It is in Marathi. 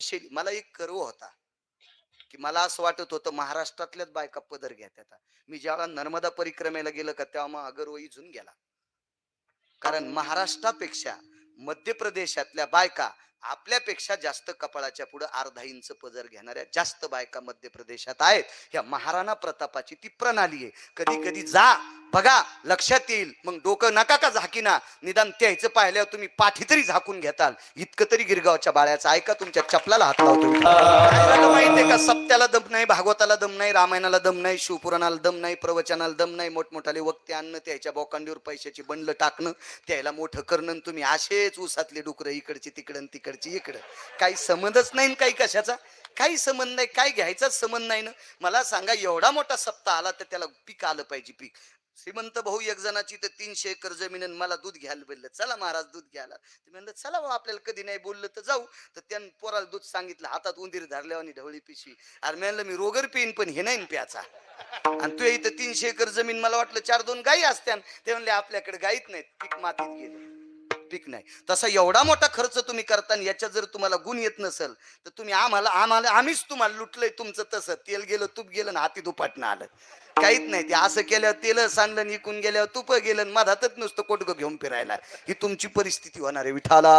जीवनशैली मला एक गर्व होता, की मला असं वाटत होतं महाराष्ट्रातल्याच बायका पदर घेतात. मी ज्यावेळेला नर्मदा परिक्रमेला गेलं का तेव्हा मग गर्व इजून गेला. कारण महाराष्ट्रापेक्षा मध्य प्रदेशातल्या बायका आपल्यापेक्षा जास्त कपाळाच्या पुढे अर्धा इंच पदर घेणाऱ्या जास्त बायका मध्य प्रदेशात आहेत. ह्या महाराणा प्रतापाची ती प्रणाली आहे. कधी कधी जा बघा, लक्षात येईल. मग डोकं नका का झाकीना, निदान त्याचं पाहिल्यावर तुम्ही पाठी तरी झाकून घेताल. इतकं तरी गिरगावच्या बाळ्याचं ऐका, तुमच्या चपलाला हात लावतो. काय झालं माहितीये का? सप्त्याला दम नाही, भागवताला दम नाही, रामायणाला दम नाही, शिवपुराणाला दम नाही, प्रवचनाला दम नाही. मोठमोठाले वक्ते आणणं, त्याच्या बोकांडीवर पैशाची बंडलं टाकणं, त्याला मोठं करणं, तुम्ही असेच ऊसातले डुकरं इकडची तिकडं तिकडची इकडं. काही संबंधच नाही, काही कशाचा काही संबंध नाही, काय घ्यायचाच संबंध नाही ना. मला सांगा, एवढा मोठा सप्ताह आला तर त्याला पीक आलं पाहिजे. पीक श्रीमंत भाऊ एक जणाची तर 300 एकर जमीन, मला दूध घ्यायला बोललं. चला महाराज दूध घ्यायला. ते म्हणलं चला भाऊ, आपल्याला कधी नाही बोललं तर जाऊ. तर त्यानं पोराला दूध सांगितलं, हातात उंदीर धरल्यावर आणि ढवळी पिशवी. अरे म्हणलं मी रोगर पिईन पण हे नाही प्याचा. आणि तू इथं 300 एकर जमीन, मला वाटलं 4-2 गायी असत्या. ते म्हणले आपल्याकडे गायीच नाहीत, पीक मातीत गेले, पीक नाही. तसा एवढा मोठा खर्च तुम्ही करताना याच्यात जर तुम्हाला गुण येत नसेल तर तुम्ही आम्हीच तुम्हाला लुटलंय. तुमचं तसं तेल गेलं, तूप गेलं ना हाती दुपाटणं आलं, काहीच नाही. ते असं केल्यावर तेल सांडलं, निघून गेल्यावर तुप गेलं, मधातच नुसतं कोटकं घेऊन फिरायला. ही तुमची परिस्थिती होणार आहे. विठाला